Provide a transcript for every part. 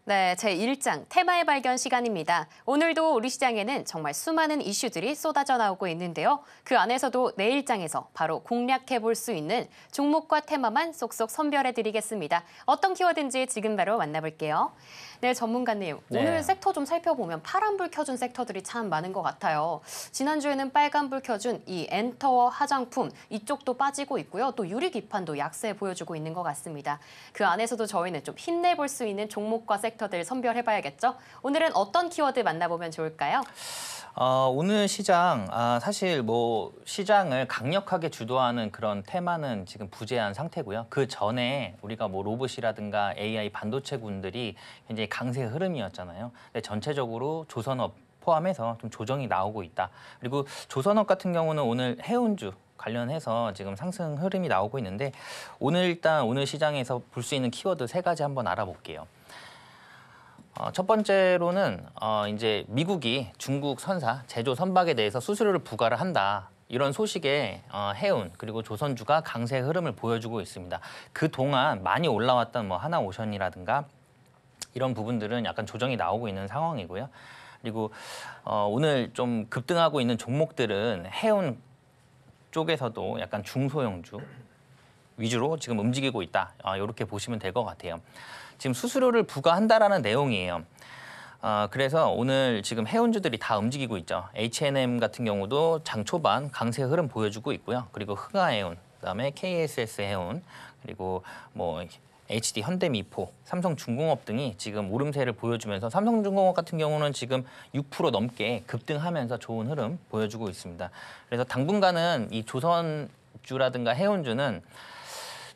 네, 제1장 테마의 발견 시간입니다. 오늘도 우리 시장에는 정말 수많은 이슈들이 쏟아져 나오고 있는데요. 그 안에서도 내일장에서 바로 공략해 볼 수 있는 종목과 테마만 쏙쏙 선별해 드리겠습니다. 어떤 키워드인지 지금 바로 만나볼게요. 네, 전문가님. 오늘 섹터 좀 살펴보면 파란불 켜준 섹터들이 참 많은 것 같아요. 지난주에는 빨간불 켜준 이 엔터 화장품 이쪽도 빠지고 있고요. 또 유리기판도 약세 보여주고 있는 것 같습니다. 그 안에서도 저희는 좀 힘내볼 수 있는 종목과 섹터들 선별해봐야겠죠. 오늘은 어떤 키워드 만나보면 좋을까요? 오늘 시장 사실 뭐 시장을 강력하게 주도하는 그런 테마는 지금 부재한 상태고요. 그 전에 우리가 뭐 로봇이라든가 AI 반도체군들이 굉장히 강세 흐름이었잖아요. 근데 전체적으로 조선업 포함해서 좀 조정이 나오고 있다. 그리고 조선업 같은 경우는 오늘 해운주 관련해서 지금 상승 흐름이 나오고 있는데 일단 오늘 시장에서 볼 수 있는 키워드 3가지 한번 알아볼게요. 첫 번째로는 이제 미국이 중국 선사 제조 선박에 대해서 수수료를 부과를 한다. 이런 소식에 해운 그리고 조선주가 강세 흐름을 보여주고 있습니다. 그 동안 많이 올라왔던 뭐 하나오션이라든가 이런 부분들은 약간 조정이 나오고 있는 상황이고요. 그리고 오늘 좀 급등하고 있는 종목들은 해운 쪽에서도 약간 중소형주 위주로 지금 움직이고 있다. 이렇게 보시면 될 것 같아요. 지금 수수료를 부과한다라는 내용이에요. 그래서 오늘 지금 해운주들이 다 움직이고 있죠. H&M 같은 경우도 장 초반 강세 흐름 보여주고 있고요. 그리고 흥하해운, 그다음에 KSS 해운, 그리고 뭐 HD 현대미포, 삼성중공업 등이 지금 오름세를 보여주면서 삼성중공업 같은 경우는 지금 6% 넘게 급등하면서 좋은 흐름 보여주고 있습니다. 그래서 당분간은 이 조선주라든가 해운주는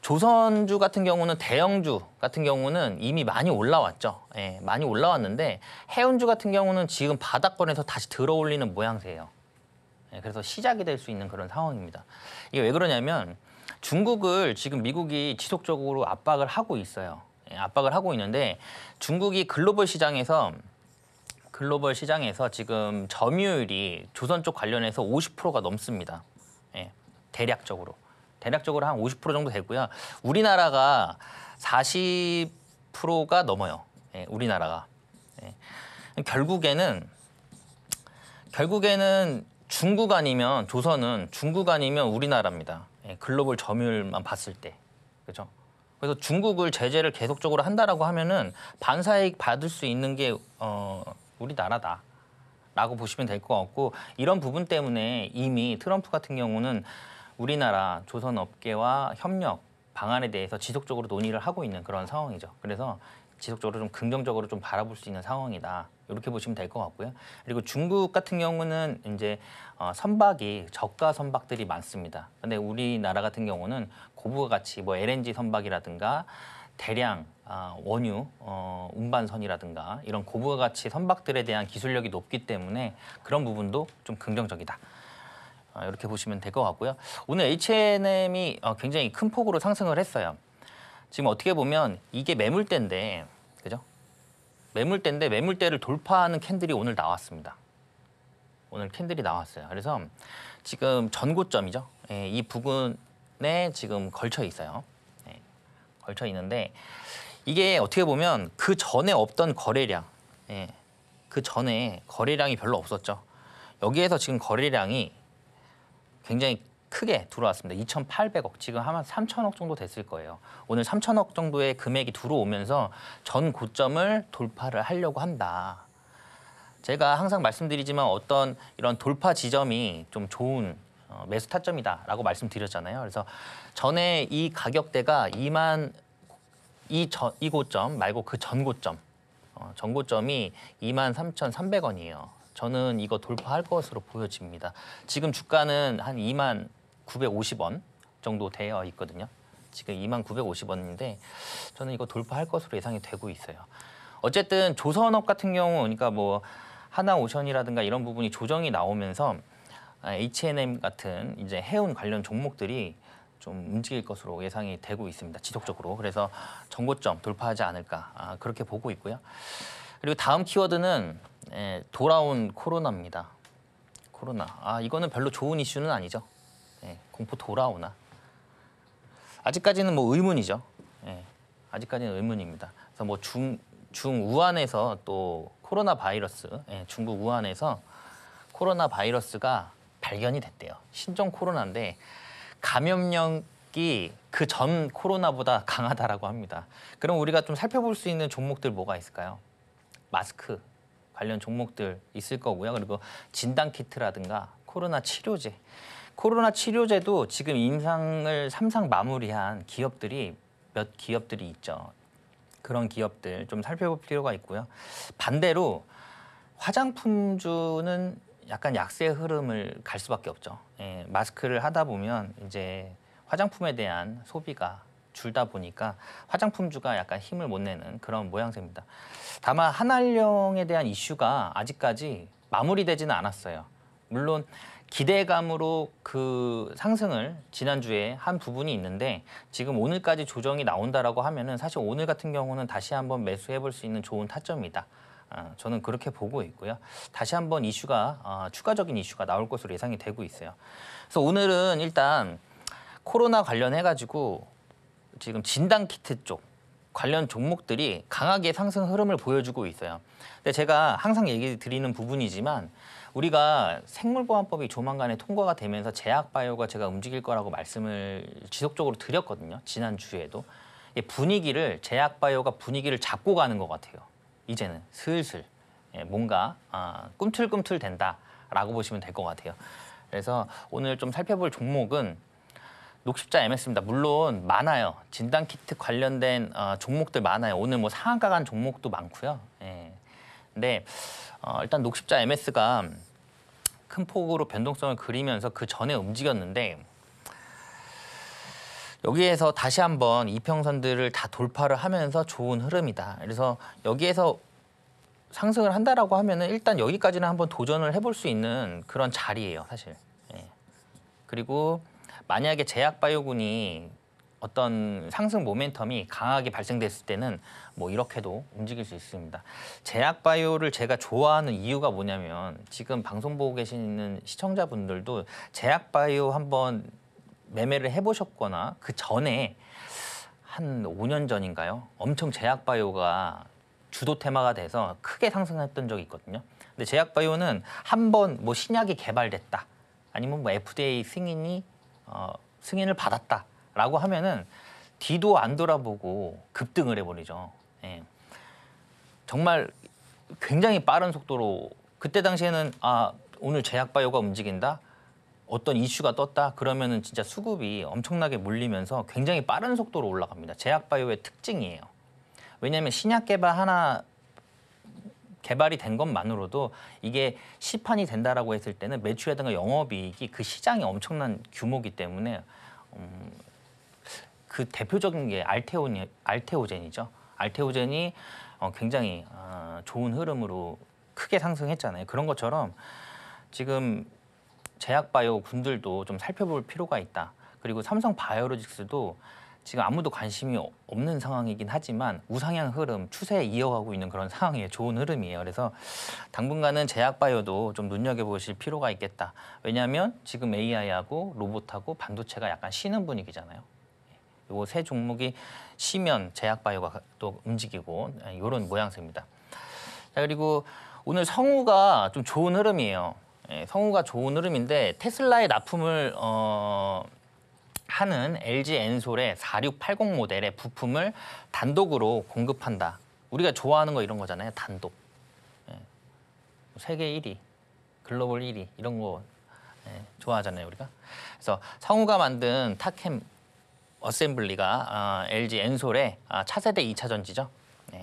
조선주 같은 경우는 대형주 같은 경우는 이미 많이 올라왔죠. 예, 많이 올라왔는데 해운주 같은 경우는 지금 바닥권에서 다시 들어올리는 모양새예요. 예, 그래서 시작이 될 수 있는 그런 상황입니다. 이게 왜 그러냐면 중국을 지금 미국이 지속적으로 압박을 하고 있어요. 예, 압박을 하고 있는데 중국이 글로벌 시장에서 지금 점유율이 조선 쪽 관련해서 50%가 넘습니다. 예, 대략적으로 한 50% 정도 되고요. 우리나라가 40%가 넘어요. 예, 우리나라가. 예. 결국에는 중국 아니면 조선은 중국 아니면 우리나라입니다. 예, 글로벌 점유율만 봤을 때. 그렇죠? 그래서 중국을 제재를 계속적으로 한다라고 하면은 반사이익 받을 수 있는 게 우리나라다. 라고 보시면 될 것 같고 이런 부분 때문에 이미 트럼프 같은 경우는 우리나라 조선업계와 협력 방안에 대해서 지속적으로 논의를 하고 있는 그런 상황이죠. 그래서 지속적으로 좀 긍정적으로 좀 바라볼 수 있는 상황이다. 이렇게 보시면 될 것 같고요. 그리고 중국 같은 경우는 이제 선박이 저가 선박들이 많습니다. 근데 우리나라 같은 경우는 고부가 가치 뭐 LNG 선박이라든가 대량 원유 운반선이라든가 이런 고부가 가치 선박들에 대한 기술력이 높기 때문에 그런 부분도 좀 긍정적이다. 이렇게 보시면 될 것 같고요. 오늘 H&M이 굉장히 큰 폭으로 상승을 했어요. 지금 어떻게 보면 이게 매물대인데, 그죠? 매물대를 돌파하는 캔들이 오늘 나왔습니다. 오늘 캔들이 나왔어요. 그래서 지금 전고점이죠. 예, 이 부분에 지금 걸쳐 있어요. 예, 걸쳐 있는데 이게 어떻게 보면 그 전에 없던 거래량, 예, 그 전에 거래량이 별로 없었죠. 여기에서 지금 거래량이 굉장히 크게 들어왔습니다. 2,800억, 지금 한 3,000억 정도 됐을 거예요. 오늘 3,000억 정도의 금액이 들어오면서 전 고점을 돌파를 하려고 한다. 제가 항상 말씀드리지만 어떤 이런 돌파 지점이 좀 좋은 매수 타점이다라고 말씀드렸잖아요. 그래서 전에 이 가격대가 이 고점 말고 그 전 고점, 전고점이 23,300원이에요. 저는 이거 돌파할 것으로 보여집니다. 지금 주가는 한 29,950원 정도 되어 있거든요. 지금 29,950원인데 저는 이거 돌파할 것으로 예상이 되고 있어요. 어쨌든 조선업 같은 경우, 그러니까 뭐 하나오션이라든가 이런 부분이 조정이 나오면서 H&M 같은 이제 해운 관련 종목들이 좀 움직일 것으로 예상이 되고 있습니다. 지속적으로. 그래서 전고점 돌파하지 않을까 그렇게 보고 있고요. 그리고 다음 키워드는 돌아온 코로나입니다. 코로나. 이거는 별로 좋은 이슈는 아니죠. 공포 돌아오나. 아직까지는 뭐 의문이죠. 아직까지는 의문입니다. 그래서 뭐 중우한에서 또 코로나 바이러스, 중국 우한에서 코로나 바이러스가 발견이 됐대요. 신종 코로나인데 감염력이 그 전 코로나보다 강하다라고 합니다. 그럼 우리가 좀 살펴볼 수 있는 종목들 뭐가 있을까요? 마스크 관련 종목들 있을 거고요. 그리고 진단 키트라든가 코로나 치료제. 코로나 치료제도 지금 임상을 3상 마무리한 기업들이 몇 기업들이 있죠. 그런 기업들 좀 살펴볼 필요가 있고요. 반대로 화장품주는 약간 약세 흐름을 갈 수밖에 없죠. 마스크를 하다 보면 이제 화장품에 대한 소비가 줄다 보니까 화장품주가 약간 힘을 못 내는 그런 모양새입니다. 다만 한알령에 대한 이슈가 아직까지 마무리되지는 않았어요. 물론 기대감으로 그 상승을 지난주에 한 부분이 있는데 지금 오늘까지 조정이 나온다라고 하면은 사실 오늘 같은 경우는 다시 한번 매수해 볼 수 있는 좋은 타점이다. 저는 그렇게 보고 있고요. 다시 한번 이슈가 추가적인 이슈가 나올 것으로 예상이 되고 있어요. 그래서 오늘은 일단 코로나 관련해 가지고 지금 진단 키트 쪽 관련 종목들이 강하게 상승 흐름을 보여주고 있어요. 근데 제가 항상 얘기 드리는 부분이지만 우리가 생물보안법이 조만간에 통과가 되면서 제약바이오가 제가 움직일 거라고 말씀을 지속적으로 드렸거든요. 지난주에도. 분위기를 제약바이오가 분위기를 잡고 가는 것 같아요. 이제는 슬슬 뭔가 꿈틀꿈틀 된다라고 보시면 될 것 같아요. 그래서 오늘 좀 살펴볼 종목은 녹십자 MS입니다. 물론 많아요. 진단키트 관련된 종목들 많아요. 오늘 뭐 상한가 간 종목도 많고요. 근데 일단 녹십자 MS가 큰 폭으로 변동성을 그리면서 그 전에 움직였는데 여기에서 다시 한번 이평선들을 다 돌파를 하면서 좋은 흐름이다. 그래서 여기에서 상승을 한다라고 하면은 일단 여기까지는 한번 도전을 해볼 수 있는 그런 자리예요, 사실. 그리고 만약에 제약바이오군이 어떤 상승 모멘텀이 강하게 발생됐을 때는 뭐 이렇게도 움직일 수 있습니다. 제약바이오를 제가 좋아하는 이유가 뭐냐면 지금 방송 보고 계시는 시청자분들도 제약바이오 한번 매매를 해보셨거나 그 전에 한 5년 전인가요? 엄청 제약바이오가 주도 테마가 돼서 크게 상승했던 적이 있거든요. 근데 제약바이오는 한번 뭐 신약이 개발됐다 아니면 뭐 FDA 승인을 받았다라고 하면은 뒤도 안 돌아보고 급등을 해버리죠. 정말 굉장히 빠른 속도로 그때 당시에는 오늘 제약바이오가 움직인다. 어떤 이슈가 떴다 그러면은 진짜 수급이 엄청나게 몰리면서 굉장히 빠른 속도로 올라갑니다. 제약바이오의 특징이에요. 왜냐하면 신약 개발 하나 개발이 된 것만으로도 이게 시판이 된다라고 했을 때는 매출이라든가 영업이익이 그 시장이 엄청난 규모이기 때문에 그 대표적인 게 알테오젠이죠. 알테오젠이 굉장히 좋은 흐름으로 크게 상승했잖아요. 그런 것처럼 지금 제약바이오 군들도 좀 살펴볼 필요가 있다. 그리고 삼성바이오로직스도 지금 아무도 관심이 없는 상황이긴 하지만 우상향 흐름, 추세 이어가고 있는 그런 상황이에요. 좋은 흐름이에요. 그래서 당분간은 제약바이오도 좀 눈여겨보실 필요가 있겠다. 왜냐하면 지금 AI하고 로봇하고 반도체가 약간 쉬는 분위기잖아요. 요 세 종목이 쉬면 제약바이오가 또 움직이고 이런 모양새입니다. 자, 그리고 오늘 성우가 좀 좋은 흐름이에요. 성우가 좋은 흐름인데 테슬라에 납품을 하는 LG 엔솔의 4680 모델의 부품을 단독으로 공급한다. 우리가 좋아하는 거 이런 거잖아요. 단독. 세계 1위, 글로벌 1위 이런 거 좋아하잖아요. 우리가. 그래서 성우가 만든 타캠 어셈블리가 LG 엔솔의 차세대 2차 전지죠.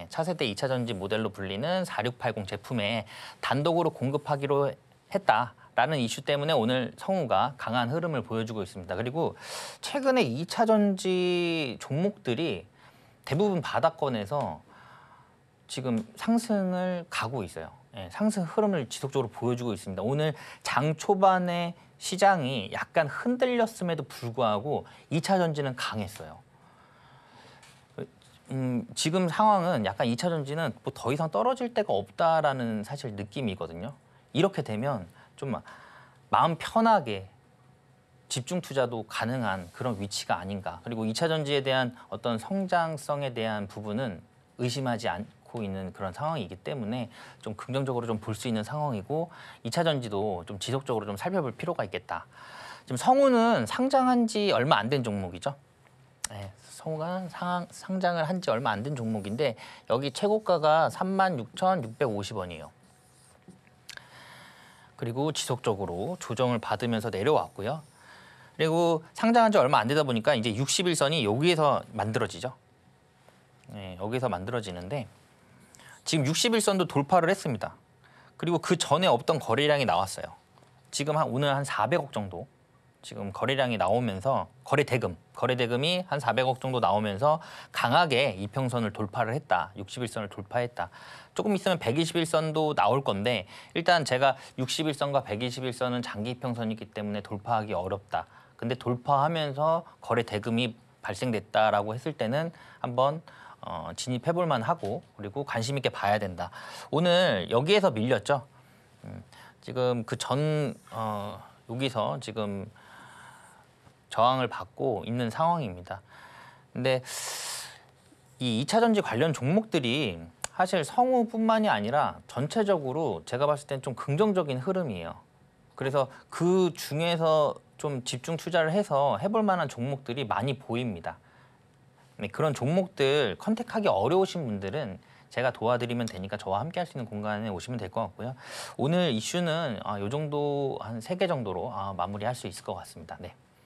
차세대 2차 전지 모델로 불리는 4680 제품에 단독으로 공급하기로 했다라는 이슈 때문에 오늘 성우가 강한 흐름을 보여주고 있습니다. 그리고 최근에 2차 전지 종목들이 대부분 바닥권에서 지금 상승을 가고 있어요. 상승 흐름을 지속적으로 보여주고 있습니다. 오늘 장 초반에 시장이 약간 흔들렸음에도 불구하고 2차 전지는 강했어요. 지금 상황은 약간 2차 전지는 뭐 더 이상 떨어질 데가 없다라는 사실 느낌이거든요. 이렇게 되면 좀 마음 편하게 집중 투자도 가능한 그런 위치가 아닌가. 그리고 2차 전지에 대한 어떤 성장성에 대한 부분은 의심하지 않고 않고 있는 그런 상황이기 때문에 좀 긍정적으로 좀 볼 수 있는 상황이고 2차 전지도 좀 지속적으로 좀 살펴볼 필요가 있겠다. 지금 성우는 상장한 지 얼마 안 된 종목이죠. 네, 성우가 상장을 한 지 얼마 안 된 종목인데 여기 최고가가 36,650원이에요. 그리고 지속적으로 조정을 받으면서 내려왔고요. 그리고 상장한 지 얼마 안 되다 보니까 이제 60일선이 여기에서 만들어지죠. 네, 여기서 만들어지는데 지금 60일선도 돌파를 했습니다. 그리고 그 전에 없던 거래량이 나왔어요. 지금 오늘 한 400억 정도 지금 거래량이 나오면서 거래대금이 한 400억 정도 나오면서 강하게 이평선을 돌파를 했다. 60일선을 돌파했다. 조금 있으면 120일선도 나올 건데 일단 제가 60일선과 120일선은 장기 이평선이기 때문에 돌파하기 어렵다. 근데 돌파하면서 거래대금이 발생됐다라고 했을 때는 한번 진입해볼 만하고 그리고 관심 있게 봐야 된다. 오늘 여기에서 밀렸죠. 지금 여기서 지금 저항을 받고 있는 상황입니다. 근데 이 2차 전지 관련 종목들이 사실 성우뿐만이 아니라 전체적으로 제가 봤을 땐 좀 긍정적인 흐름이에요. 그래서 그 중에서 좀 집중 투자를 해서 해볼 만한 종목들이 많이 보입니다. 네, 그런 종목들 컨택하기 어려우신 분들은 제가 도와드리면 되니까 저와 함께 할 수 있는 공간에 오시면 될 것 같고요. 오늘 이슈는 이 정도 한 3개 정도로 마무리할 수 있을 것 같습니다. 네.